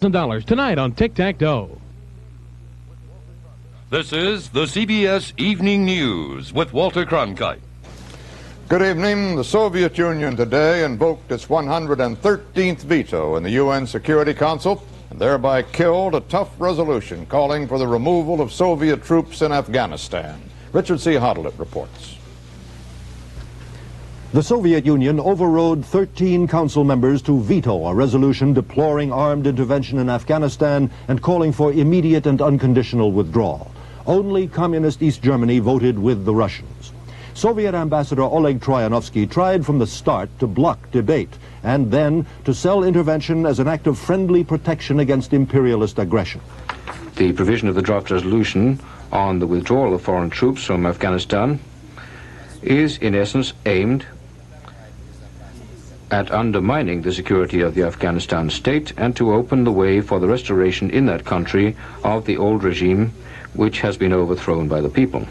$1,000 tonight on Tic-Tac-Toe. This is the CBS Evening News with Walter Cronkite. Good evening. The Soviet Union today invoked its 113th veto in the UN Security Council and thereby killed a tough resolution calling for the removal of Soviet troops in Afghanistan. Richard C. Hotlett reports. The Soviet Union overrode 13 council members to veto a resolution deploring armed intervention in Afghanistan and calling for immediate and unconditional withdrawal. Only Communist East Germany voted with the Russians. Soviet Ambassador Oleg Troyanovsky tried from the start to block debate and then to sell intervention as an act of friendly protection against imperialist aggression. The provision of the draft resolution on the withdrawal of foreign troops from Afghanistan is in essence aimed at undermining the security of the Afghanistan state and to open the way for the restoration in that country of the old regime which has been overthrown by the people.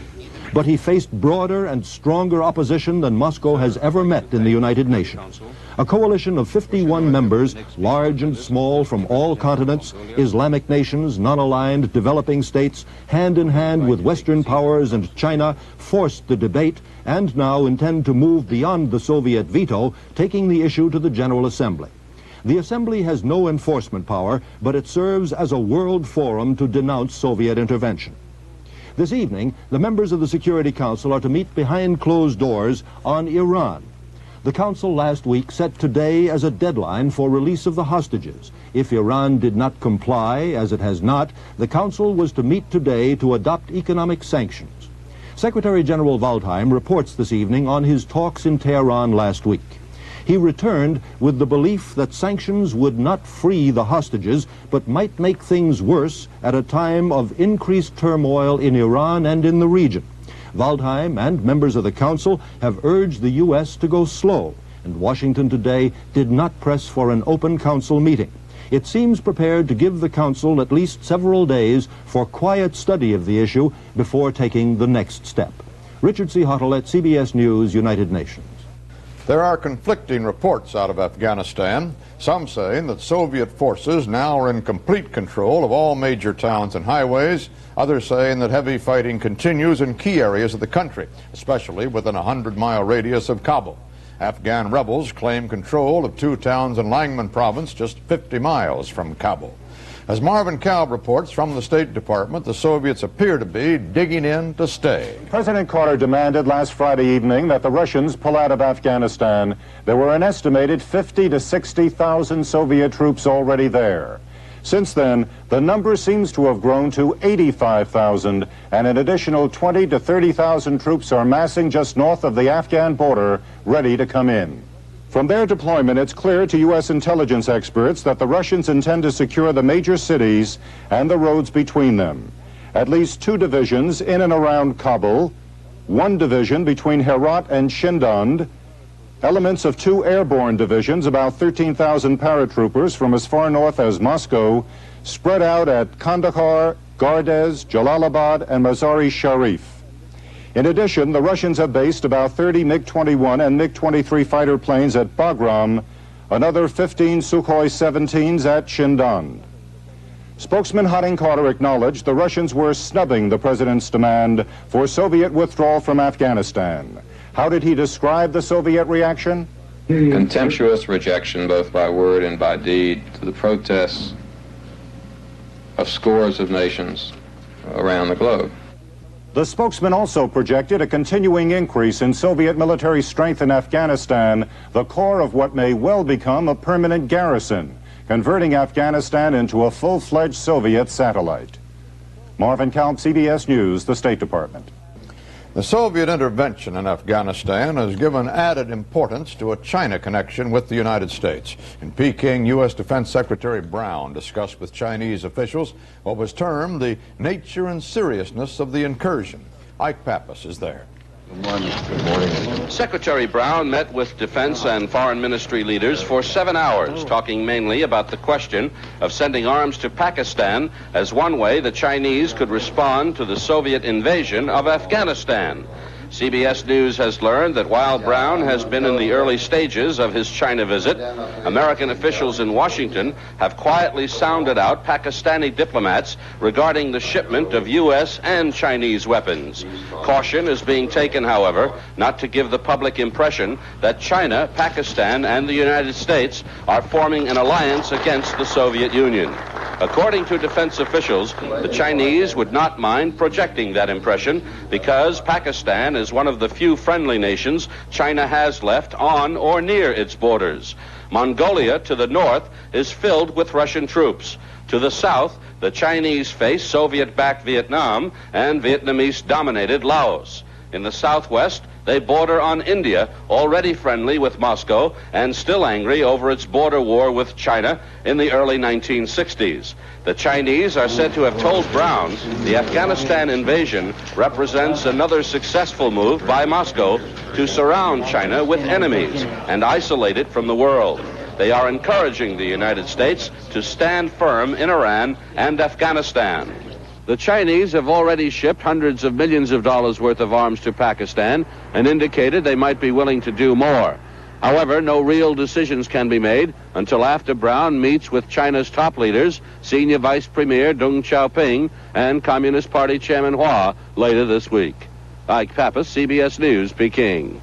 But he faced broader and stronger opposition than Moscow has ever met in the United Nations. A coalition of 51 members, large and small from all continents, Islamic nations, non-aligned developing states, hand in hand with Western powers and China, forced the debate and now intend to move beyond the Soviet veto, taking the issue to the General Assembly. The Assembly has no enforcement power, but it serves as a world forum to denounce Soviet intervention. This evening, the members of the Security Council are to meet behind closed doors on Iran. The Council last week set today as a deadline for release of the hostages. If Iran did not comply, as it has not, the Council was to meet today to adopt economic sanctions. Secretary General Waldheim reports this evening on his talks in Tehran last week. He returned with the belief that sanctions would not free the hostages, but might make things worse at a time of increased turmoil in Iran and in the region. Waldheim and members of the Council have urged the U.S. to go slow, and Washington today did not press for an open Council meeting. It seems prepared to give the Council at least several days for quiet study of the issue before taking the next step. Richard C. Hotlett, CBS News, United Nations. There are conflicting reports out of Afghanistan, some saying that Soviet forces now are in complete control of all major towns and highways, others saying that heavy fighting continues in key areas of the country, especially within a 100-mile radius of Kabul. Afghan rebels claim control of two towns in Langman province, just 50 miles from Kabul. As Marvin Kalb reports from the State Department, the Soviets appear to be digging in to stay. President Carter demanded last Friday evening that the Russians pull out of Afghanistan. There were an estimated 50 to 60,000 Soviet troops already there. Since then, the number seems to have grown to 85,000, and an additional 20 to 30,000 troops are massing just north of the Afghan border, ready to come in. From their deployment, it's clear to U.S. intelligence experts that the Russians intend to secure the major cities and the roads between them. At least 2 divisions in and around Kabul, 1 division between Herat and Shindand, elements of 2 airborne divisions, about 13,000 paratroopers from as far north as Moscow, spread out at Kandahar, Gardez, Jalalabad, and Mazar-e Sharif. In addition, the Russians have based about 30 MiG-21 and MiG-23 fighter planes at Bagram, another 15 Sukhoi 17s at Shindand. Spokesman Harding Carter acknowledged the Russians were snubbing the president's demand for Soviet withdrawal from Afghanistan. How did he describe the Soviet reaction? Contemptuous rejection, both by word and by deed, to the protests of scores of nations around the globe. The spokesman also projected a continuing increase in Soviet military strength in Afghanistan, the core of what may well become a permanent garrison, converting Afghanistan into a full-fledged Soviet satellite. Marvin Kalb, CBS News, the State Department. The Soviet intervention in Afghanistan has given added importance to a China connection with the United States. In Peking, U.S. Defense Secretary Brown discussed with Chinese officials what was termed the nature and seriousness of the incursion. Ike Pappas is there. Good morning. Secretary Brown met with defense and foreign ministry leaders for 7 hours, talking mainly about the question of sending arms to Pakistan as one way the Chinese could respond to the Soviet invasion of Afghanistan. CBS News has learned that while Brown has been in the early stages of his China visit, American officials in Washington have quietly sounded out Pakistani diplomats regarding the shipment of U.S. and Chinese weapons. Caution is being taken, however, not to give the public impression that China, Pakistan, and the United States are forming an alliance against the Soviet Union. According to defense officials, the Chinese would not mind projecting that impression because Pakistan is one of the few friendly nations China has left on or near its borders. Mongolia, to the north, is filled with Russian troops. To the south, the Chinese face Soviet-backed Vietnam and Vietnamese-dominated Laos. In the southwest, they border on India, already friendly with Moscow and still angry over its border war with China in the early 1960s. The Chinese are said to have told Brown the Afghanistan invasion represents another successful move by Moscow to surround China with enemies and isolate it from the world. They are encouraging the United States to stand firm in Iran and Afghanistan. The Chinese have already shipped hundreds of millions of dollars worth of arms to Pakistan and indicated they might be willing to do more. However, no real decisions can be made until after Brown meets with China's top leaders, Senior Vice Premier Deng Xiaoping and Communist Party Chairman Hua later this week. Ike Pappas, CBS News, Peking.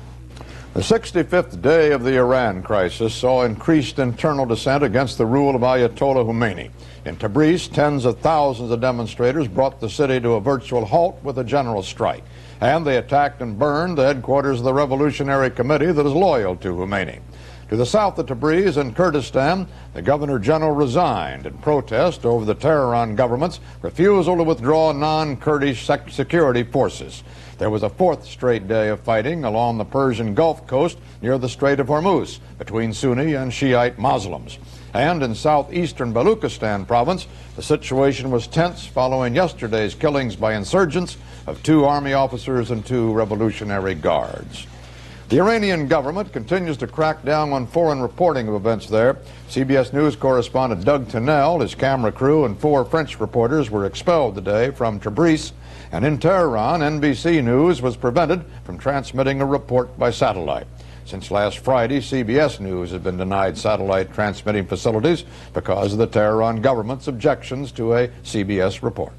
The 65th day of the Iran crisis saw increased internal dissent against the rule of Ayatollah Khomeini. In Tabriz, tens of thousands of demonstrators brought the city to a virtual halt with a general strike. And they attacked and burned the headquarters of the Revolutionary Committee that is loyal to Khomeini. To the south of Tabriz in Kurdistan, the Governor General resigned in protest over the Tehran government's refusal to withdraw non-Kurdish security forces. There was a fourth straight day of fighting along the Persian Gulf coast near the Strait of Hormuz between Sunni and Shiite Muslims. And in southeastern Baluchistan province, the situation was tense following yesterday's killings by insurgents of 2 army officers and 2 Revolutionary Guards. The Iranian government continues to crack down on foreign reporting of events there. CBS News correspondent Doug Tunnell, his camera crew, and 4 French reporters were expelled today from Tabriz. And in Tehran, NBC News was prevented from transmitting a report by satellite. Since last Friday, CBS News has been denied satellite transmitting facilities because of the Tehran government's objections to a CBS report.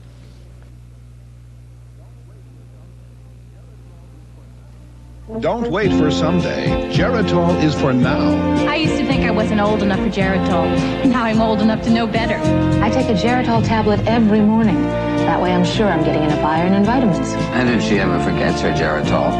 Don't wait for someday. Geritol is for now. I used to think I wasn't old enough for Geritol. Now I'm old enough to know better. I take a Geritol tablet every morning. That way I'm sure I'm getting enough iron and vitamins. And if she ever forgets her Geritol,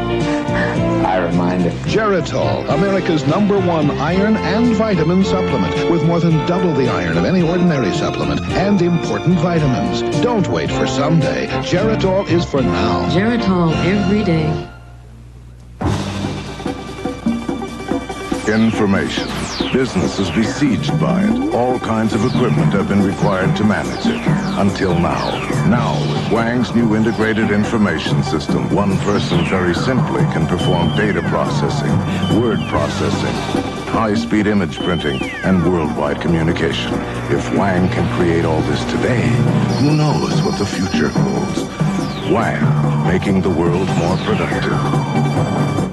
I remind her. Geritol, America's #1 iron and vitamin supplement, with more than double the iron of any ordinary supplement and important vitamins. Don't wait for someday. Geritol is for now. Geritol every day. Information. Business is besieged by it. All kinds of equipment have been required to manage it. Until now. Now, with Wang's new integrated information system, one person very simply can perform data processing, word processing, high-speed image printing, and worldwide communication. If Wang can create all this today, who knows what the future holds? Wang, making the world more productive.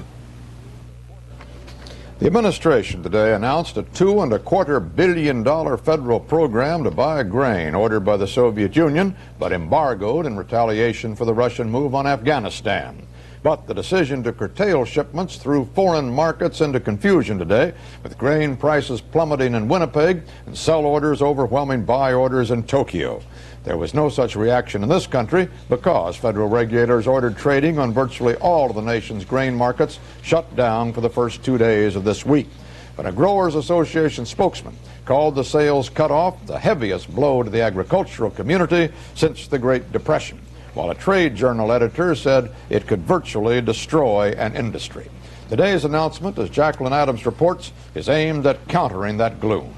The administration today announced a $2.25 billion federal program to buy grain ordered by the Soviet Union, but embargoed in retaliation for the Russian move on Afghanistan. But the decision to curtail shipments threw foreign markets into confusion today, with grain prices plummeting in Winnipeg and sell orders overwhelming buy orders in Tokyo. There was no such reaction in this country because federal regulators ordered trading on virtually all of the nation's grain markets shut down for the first 2 days of this week. But a Growers Association spokesman called the sales cutoff the heaviest blow to the agricultural community since the Great Depression, while a trade journal editor said it could virtually destroy an industry. Today's announcement, as Jacqueline Adams reports, is aimed at countering that gloom.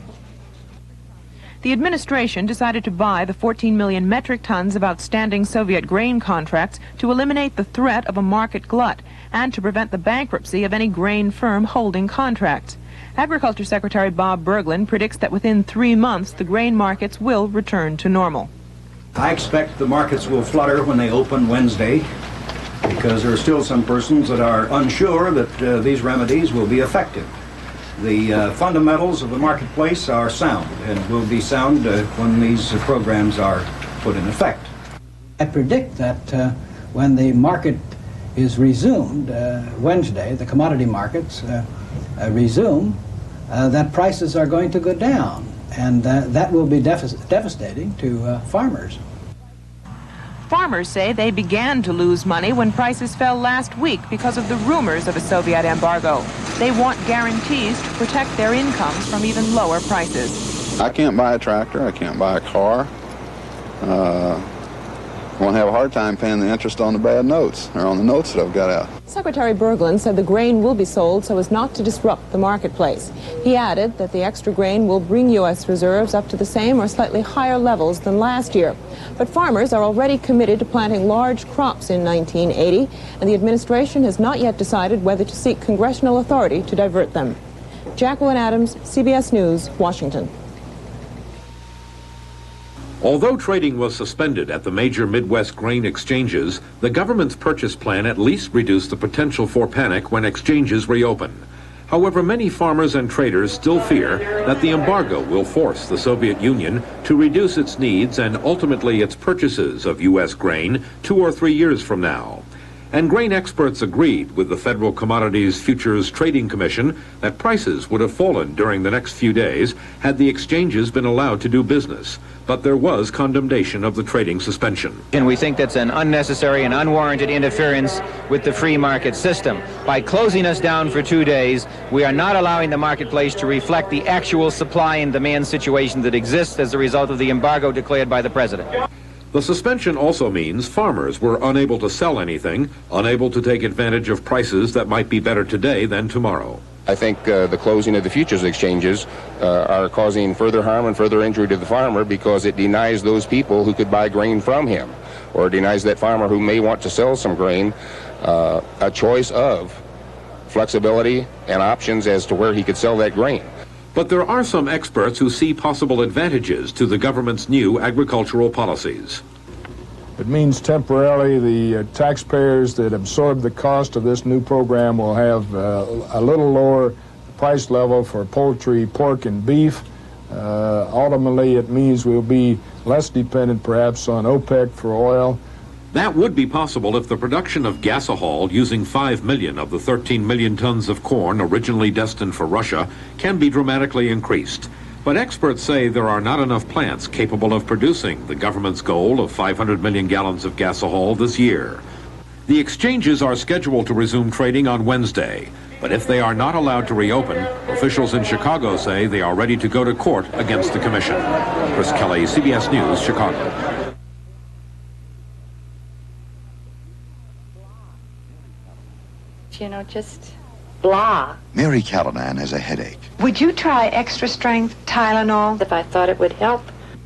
The administration decided to buy the 14 million metric tons of outstanding Soviet grain contracts to eliminate the threat of a market glut and to prevent the bankruptcy of any grain firm holding contracts. Agriculture Secretary Bob Berglund predicts that within 3 months the grain markets will return to normal. I expect the markets will flutter when they open Wednesday. because there are still some persons that are unsure that these remedies will be effective. The fundamentals of the marketplace are sound and will be sound when these programs are put in effect. I predict that when the market is resumed Wednesday, the commodity markets resume, that prices are going to go down, and that will be devastating to farmers. Farmers say they began to lose money when prices fell last week because of the rumors of a Soviet embargo. They want guarantees to protect their incomes from even lower prices. I can't buy a tractor, I can't buy a car. I'm going to have a hard time paying the interest on the bad notes, or on the notes that I've got out. Secretary Berglund said the grain will be sold so as not to disrupt the marketplace. He added that the extra grain will bring U.S. reserves up to the same or slightly higher levels than last year. But farmers are already committed to planting large crops in 1980, and the administration has not yet decided whether to seek congressional authority to divert them. Jacqueline Adams, CBS News, Washington. Although trading was suspended at the major Midwest grain exchanges, the government's purchase plan at least reduced the potential for panic when exchanges reopen. However, many farmers and traders still fear that the embargo will force the Soviet Union to reduce its needs and ultimately its purchases of U.S. grain 2 or 3 years from now. And grain experts agreed with the Federal Commodities Futures Trading Commission that prices would have fallen during the next few days had the exchanges been allowed to do business. But there was condemnation of the trading suspension. And we think that's an unnecessary and unwarranted interference with the free market system. By closing us down for 2 days, we are not allowing the marketplace to reflect the actual supply and demand situation that exists as a result of the embargo declared by the president. The suspension also means farmers were unable to sell anything, unable to take advantage of prices that might be better today than tomorrow. I think the closing of the futures exchanges are causing further harm and further injury to the farmer because it denies those people who could buy grain from him, or denies that farmer who may want to sell some grain a choice of flexibility and options as to where he could sell that grain. But there are some experts who see possible advantages to the government's new agricultural policies. It means temporarily the taxpayers that absorb the cost of this new program will have a little lower price level for poultry, pork, and beef. Ultimately, it means we'll be less dependent perhaps on OPEC for oil. That would be possible if the production of gasohol using 5 million of the 13 million tons of corn originally destined for Russia can be dramatically increased. But experts say there are not enough plants capable of producing the government's goal of 500 million gallons of gasohol this year. The exchanges are scheduled to resume trading on Wednesday, but if they are not allowed to reopen, officials in Chicago say they are ready to go to court against the commission. Chris Kelly, CBS News, Chicago. You know, just blah. Mary Callanan has a headache. Would you try extra strength Tylenol if I thought it would help?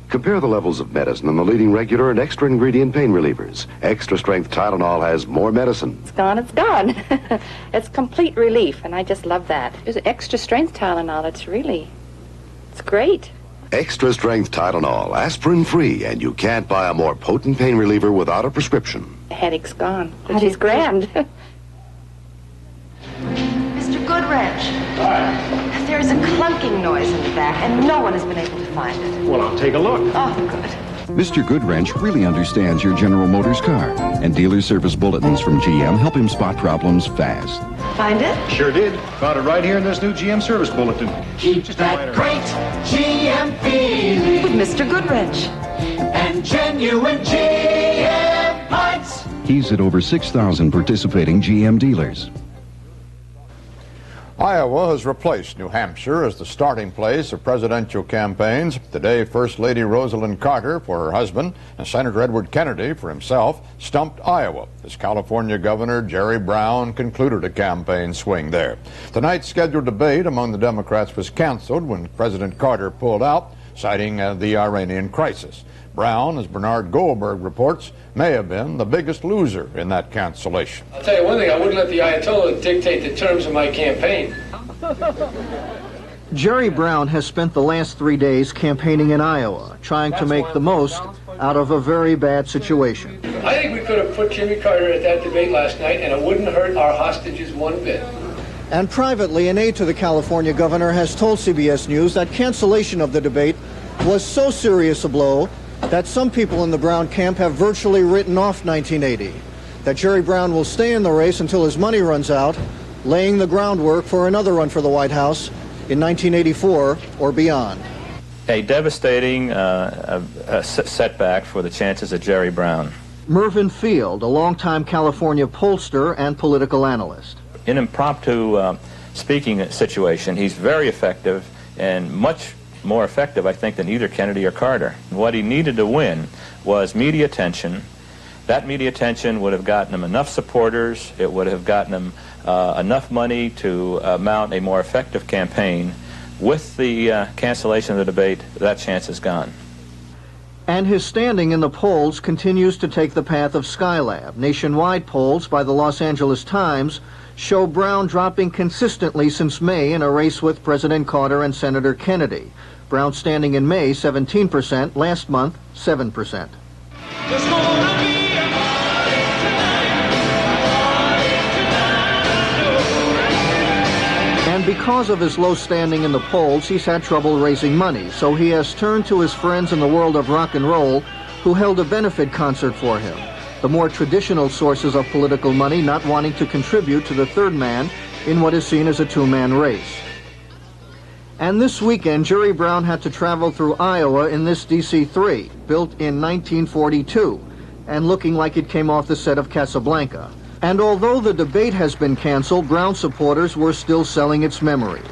Compare the levels of medicine in the leading regular and extra ingredient pain relievers. Extra strength Tylenol has more medicine. It's gone, it's gone. It's complete relief, and I just love that. There's extra strength Tylenol. It's great. Extra strength Tylenol, aspirin free, and you can't buy a more potent pain reliever without a prescription. The headache's gone, which is grand. Mr. Goodwrench, there's a clunking noise in the back, and no one has been able to find it. Well, I'll take a look. Oh, good. Mr. Goodwrench really understands your General Motors car, and dealer service bulletins from GM help him spot problems fast. Find it? Sure did. Found it right here in this new GM service bulletin. Keep that great GM feeling with Mr. Goodwrench. And genuine GM parts. He's at over 6,000 participating GM dealers. Iowa has replaced New Hampshire as the starting place of presidential campaigns. Today, First Lady Rosalind Carter for her husband and Senator Edward Kennedy for himself stumped Iowa as California Governor Jerry Brown concluded a campaign swing there. Tonight's scheduled debate among the Democrats was canceled when President Carter pulled out, citing the Iranian crisis. Brown, as Bernard Goldberg reports, may have been the biggest loser in that cancellation. I'll tell you one thing, I wouldn't let the Ayatollah dictate the terms of my campaign. Jerry Brown has spent the last 3 days campaigning in Iowa, trying to make the most out of a very bad situation. I think we could have put Jimmy Carter at that debate last night, and it wouldn't hurt our hostages one bit. And privately, an aide to the California governor has told CBS News that cancellation of the debate was so serious a blow that some people in the Brown camp have virtually written off 1980. That Jerry Brown will stay in the race until his money runs out, laying the groundwork for another run for the White House in 1984 or beyond. A devastating setback for the chances of Jerry Brown. Mervyn Field, a longtime California pollster and political analyst. In an impromptu speaking situation, he's very effective and much more effective, I think, than either Kennedy or Carter. What he needed to win was media attention. That media attention would have gotten him enough supporters, it would have gotten him enough money to mount a more effective campaign. With the cancellation of the debate, that chance is gone. And his standing in the polls continues to take the path of Skylab. Nationwide polls by the Los Angeles Times show Brown dropping consistently since May in a race with President Carter and Senator Kennedy. Brown standing in May 17%, last month 7%. And because of his low standing in the polls, he's had trouble raising money, so he has turned to his friends in the world of rock and roll who held a benefit concert for him. The more traditional sources of political money not wanting to contribute to the third man in what is seen as a two-man race. And this weekend, Jerry Brown had to travel through Iowa in this DC-3, built in 1942, and looking like it came off the set of Casablanca. And although the debate has been canceled, Brown supporters were still selling its memories.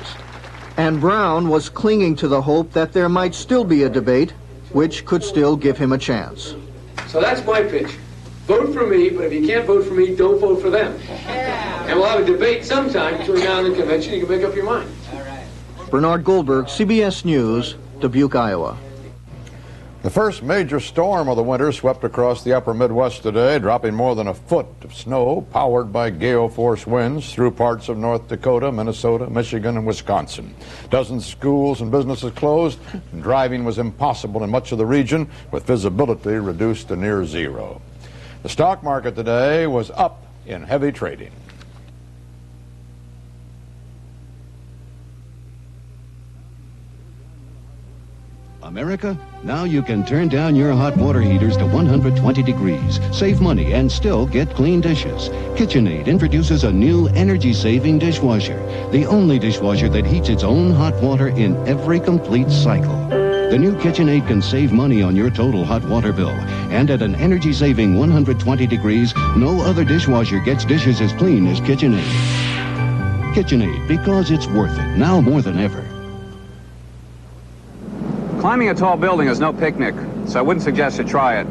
And Brown was clinging to the hope that there might still be a debate, which could still give him a chance. So that's my pitch. Vote for me, but if you can't vote for me, don't vote for them. And we'll have a debate sometime between now and the convention. You can make up your mind. Bernard Goldberg, CBS News, Dubuque, Iowa. The first major storm of the winter swept across the upper Midwest today, dropping more than a foot of snow, powered by gale-force winds through parts of North Dakota, Minnesota, Michigan, and Wisconsin. Dozens of schools and businesses closed, and driving was impossible in much of the region, with visibility reduced to near zero. The stock market today was up in heavy trading. America, now you can turn down your hot water heaters to 120 degrees, save money, and still get clean dishes. KitchenAid introduces a new energy-saving dishwasher, the only dishwasher that heats its own hot water in every complete cycle. The new KitchenAid can save money on your total hot water bill, and at an energy-saving 120 degrees, no other dishwasher gets dishes as clean as KitchenAid. KitchenAid, because it's worth it, now more than ever. Climbing a tall building is no picnic, so I wouldn't suggest you try it.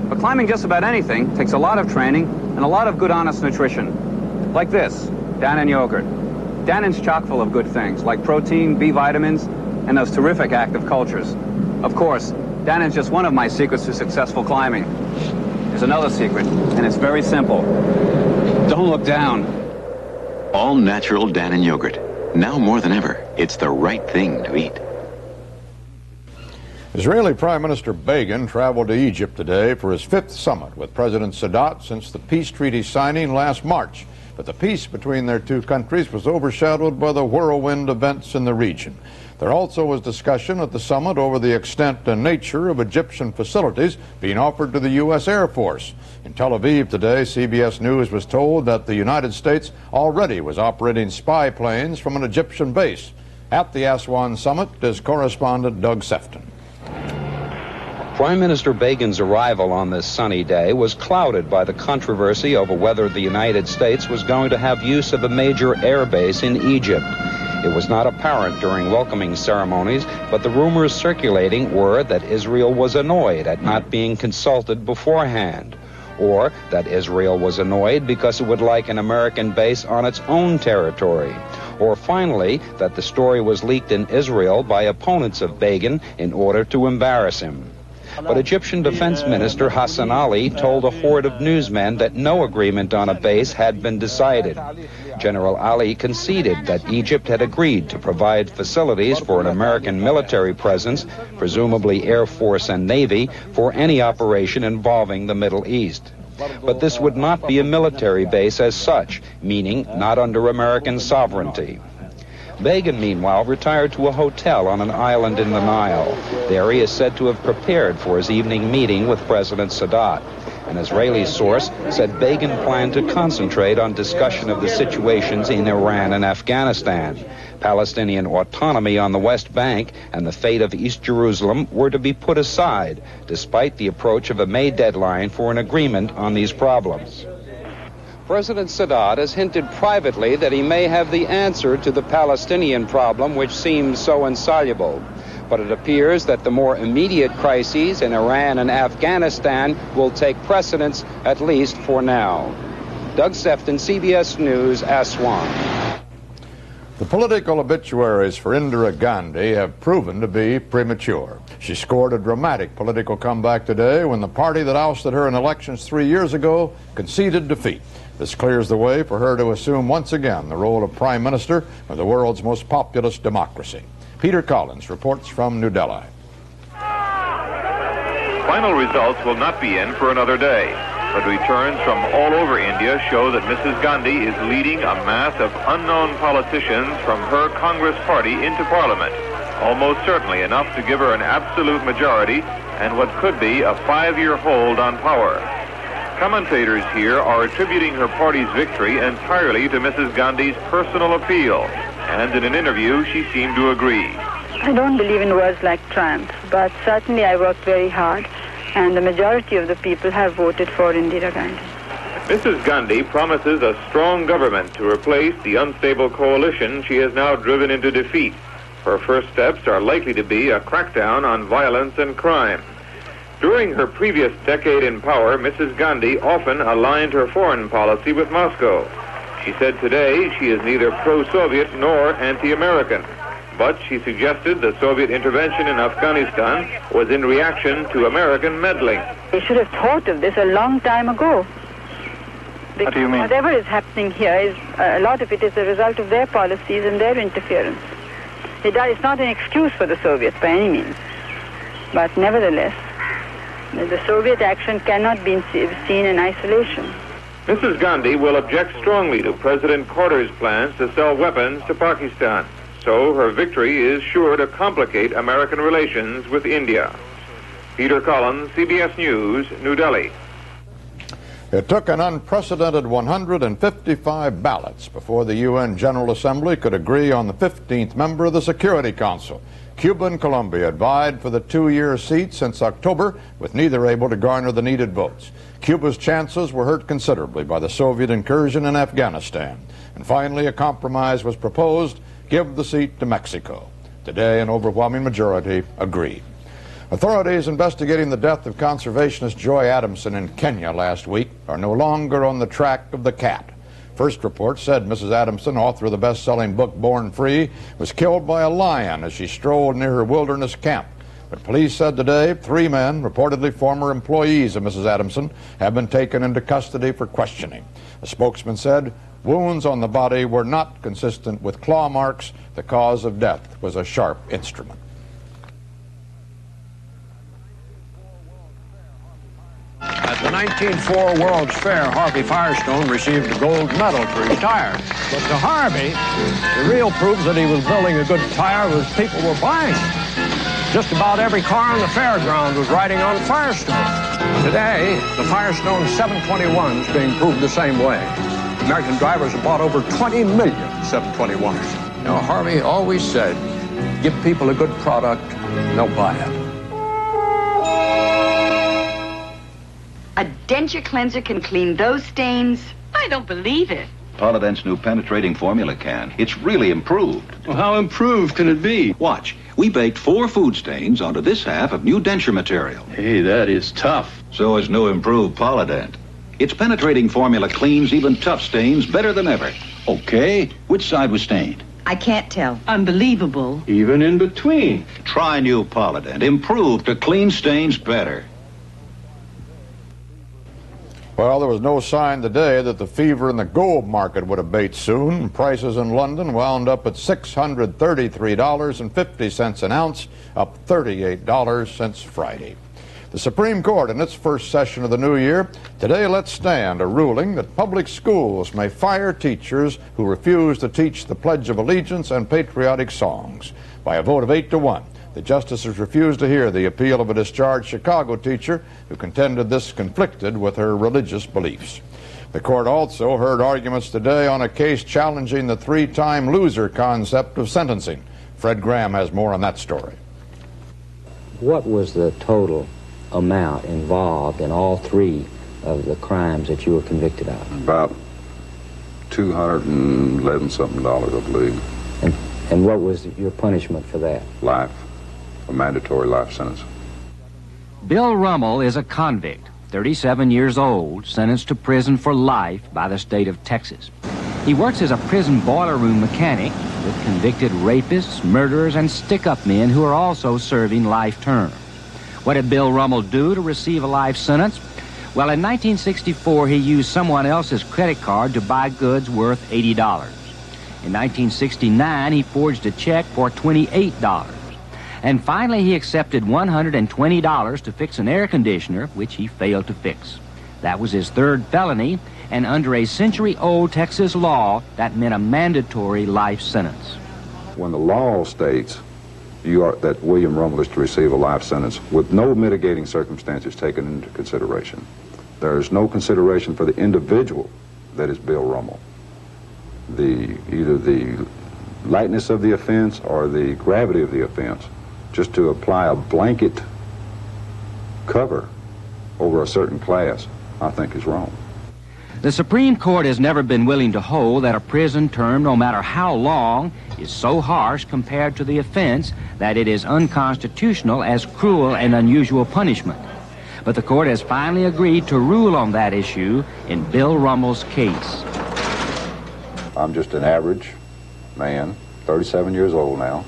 But climbing just about anything takes a lot of training and a lot of good, honest nutrition. Like this, Dannon yogurt. Dannon's chock full of good things, like protein, B vitamins, and those terrific active cultures. Of course, Dannon's just one of my secrets to successful climbing. There's another secret, and it's very simple. Don't look down. All natural Dannon yogurt. Now more than ever, it's the right thing to eat. Israeli Prime Minister Begin traveled to Egypt today for his 5th summit with President Sadat since the peace treaty signing last March. But the peace between their two countries was overshadowed by the whirlwind events in the region. There also was discussion at the summit over the extent and nature of Egyptian facilities being offered to the U.S. Air Force. In Tel Aviv today, CBS News was told that the United States already was operating spy planes from an Egyptian base. At the Aswan summit is correspondent Doug Sefton. Prime Minister Begin's arrival on this sunny day was clouded by the controversy over whether the United States was going to have use of a major air base in Egypt. It was not apparent during welcoming ceremonies, but the rumors circulating were that Israel was annoyed at not being consulted beforehand, or that Israel was annoyed because it would like an American base on its own territory, or finally, that the story was leaked in Israel by opponents of Begin in order to embarrass him. But Egyptian Defense Minister Hassan Ali told a horde of newsmen that no agreement on a base had been decided. General Ali conceded that Egypt had agreed to provide facilities for an American military presence, presumably Air Force and Navy, for any operation involving the Middle East. But this would not be a military base as such, meaning not under American sovereignty. Begin, meanwhile, retired to a hotel on an island in the Nile. There he is said to have prepared for his evening meeting with President Sadat. An Israeli source said Begin planned to concentrate on discussion of the situations in Iran and Afghanistan. Palestinian autonomy on the West Bank and the fate of East Jerusalem were to be put aside, despite the approach of a May deadline for an agreement on these problems. President Sadat has hinted privately that he may have the answer to the Palestinian problem, which seems so insoluble. But it appears that the more immediate crises in Iran and Afghanistan will take precedence, at least for now. Doug Sefton, CBS News, Aswan. The political obituaries for Indira Gandhi have proven to be premature. She scored a dramatic political comeback today when the party that ousted her in elections 3 years ago conceded defeat. This clears the way for her to assume once again the role of Prime Minister of the world's most populous democracy. Peter Collins reports from New Delhi. Final results will not be in for another day, but returns from all over India show that Mrs. Gandhi is leading a mass of unknown politicians from her Congress party into Parliament, almost certainly enough to give her an absolute majority and what could be a 5-year hold on power. Commentators here are attributing her party's victory entirely to Mrs. Gandhi's personal appeal, and in an interview she seemed to agree. I don't believe in words like triumph, but certainly I worked very hard, and the majority of the people have voted for Indira Gandhi. Mrs. Gandhi promises a strong government to replace the unstable coalition she has now driven into defeat. Her first steps are likely to be a crackdown on violence and crime. During her previous decade in power, Mrs. Gandhi often aligned her foreign policy with Moscow. She said today she is neither pro-Soviet nor anti-American. But she suggested the Soviet intervention in Afghanistan was in reaction to American meddling. They should have thought of this a long time ago. What do you mean? Whatever is happening here is a lot of it is a result of their policies and their interference. It's not an excuse for the Soviets by any means. But nevertheless, the Soviet action cannot be seen in isolation. Mrs. Gandhi will object strongly to President Carter's plans to sell weapons to Pakistan. So her victory is sure to complicate American relations with India. Peter Collins, CBS News, New Delhi. It took an unprecedented 155 ballots before the UN General Assembly could agree on the 15th member of the Security Council. Cuba and Colombia had vied for the 2-year seat since October, with neither able to garner the needed votes. Cuba's chances were hurt considerably by the Soviet incursion in Afghanistan. And finally, a compromise was proposed: give the seat to Mexico. Today, an overwhelming majority agreed. Authorities investigating the death of conservationist Joy Adamson in Kenya last week are no longer on the track of the cat. First reports said Mrs. Adamson, author of the best-selling book Born Free, was killed by a lion as she strolled near her wilderness camp. But police said today 3 men, reportedly former employees of Mrs. Adamson, have been taken into custody for questioning. A spokesman said wounds on the body were not consistent with claw marks. The cause of death was a sharp instrument. At the 1904 World's Fair, Harvey Firestone received a gold medal for his tire. But to Harvey, the real proof that he was building a good tire was people were buying it. Just about every car on the fairground was riding on Firestone. Today, the Firestone 721 is being proved the same way. American drivers have bought over 20 million 721s. You know, Harvey always said, give people a good product, and they'll buy it. A denture cleanser can clean those stains? I don't believe it. Polident's new penetrating formula can. It's really improved. Well, how improved can it be? Watch. We baked 4 food stains onto this half of new denture material. Hey, that is tough. So is new improved Polident. Its penetrating formula cleans even tough stains better than ever. Okay. Which side was stained? I can't tell. Unbelievable. Even in between. Try new Polident. Improve to clean stains better. Well, there was no sign today that the fever in the gold market would abate soon. Prices in London wound up at $633.50 an ounce, up $38 since Friday. The Supreme Court, in its first session of the new year, today let stand a ruling that public schools may fire teachers who refuse to teach the Pledge of Allegiance and patriotic songs. By a vote of 8-1, the justices refused to hear the appeal of a discharged Chicago teacher who contended this conflicted with her religious beliefs. The court also heard arguments today on a case challenging the three-time loser concept of sentencing. Fred Graham has more on that story. What was the total amount involved in all three of the crimes that you were convicted of? About $211 something, I believe. And what was your punishment for that? Life. A mandatory life sentence. Bill Rummel is a convict, 37 years old, sentenced to prison for life by the state of Texas. He works as a prison boiler room mechanic with convicted rapists, murderers, and stick-up men who are also serving life terms. What did Bill Rummel do to receive a life sentence? Well, in 1964, he used someone else's credit card to buy goods worth $80. In 1969, he forged a check for $28. And finally, he accepted $120 to fix an air conditioner, which he failed to fix. That was his third felony, and under a century-old Texas law, that meant a mandatory life sentence. When the law states that William Rummel is to receive a life sentence with no mitigating circumstances taken into consideration, there is no consideration for the individual that is Bill Rummel. Either the lightness of the offense or the gravity of the offense. Just to apply a blanket cover over a certain class, I think is wrong. The Supreme Court has never been willing to hold that a prison term, no matter how long, is so harsh compared to the offense that it is unconstitutional as cruel and unusual punishment. But the court has finally agreed to rule on that issue in Bill Rummel's case. I'm just an average man, 37 years old now.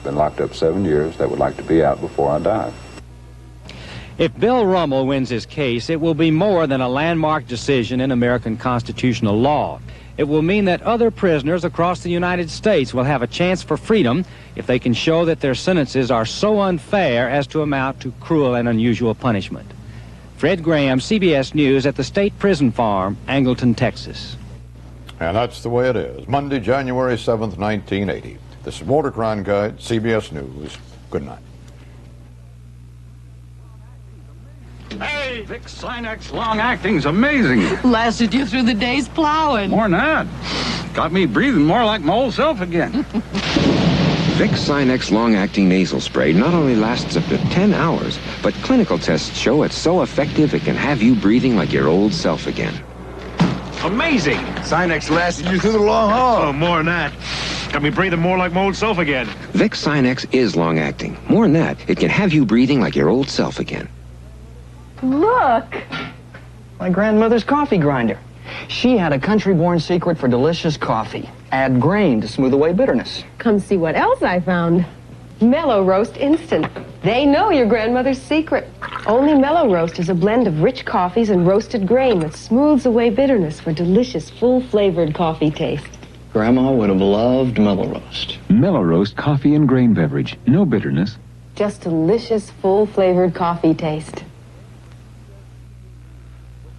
Been locked up 7 years, that would like to be out before I die. If Bill Rummel wins his case, it will be more than a landmark decision in American constitutional law. It will mean that other prisoners across the United States will have a chance for freedom if they can show that their sentences are so unfair as to amount to cruel and unusual punishment. Fred Graham, CBS News at the State Prison Farm, Angleton, Texas. And that's the way it is. Monday, January 7th, 1980. This is Walter Cronkite, CBS News. Good night. Hey, Vic Sinex long acting's amazing. Lasted you through the days plowing. More than that. Got me breathing more like my old self again. Vic Sinex long-acting nasal spray not only lasts up to 10 hours, but clinical tests show it's so effective it can have you breathing like your old self again. Amazing! Sinex lasted you through the long haul. Oh, more than that. Got me breathing more like my old self again. Vic Sinex is long-acting. More than that, it can have you breathing like your old self again. Look! My grandmother's coffee grinder. She had a country-born secret for delicious coffee. Add grain to smooth away bitterness. Come see what else I found. Mellow Roast Instant. They know your grandmother's secret. Only Mellow Roast is a blend of rich coffees and roasted grain that smooths away bitterness for delicious, full-flavored coffee taste. Grandma would have loved Mellow Roast. Mellow Roast coffee and grain beverage. No bitterness. Just delicious, full-flavored coffee taste.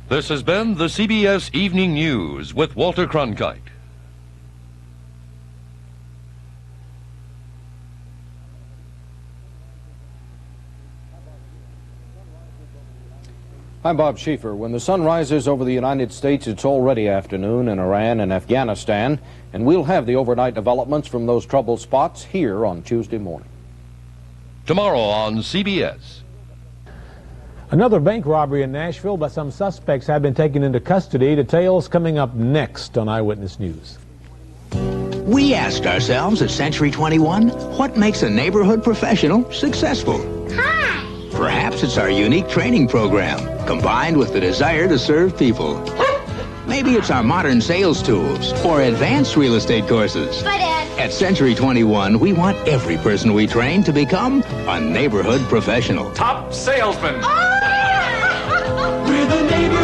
This has been the CBS Evening News with Walter Cronkite. I'm Bob Schieffer. When the sun rises over the United States, it's already afternoon in Iran and Afghanistan, and we'll have the overnight developments from those troubled spots here on Tuesday morning. Tomorrow on CBS. Another bank robbery in Nashville, but some suspects have been taken into custody. Details coming up next on Eyewitness News. We asked ourselves at Century 21, what makes a neighborhood professional successful? Hi! Perhaps it's our unique training program, combined with the desire to serve people. Maybe it's our modern sales tools or advanced real estate courses. Bye, Dad. At Century 21, we want every person we train to become a neighborhood professional. Top salesman. We're the neighborhood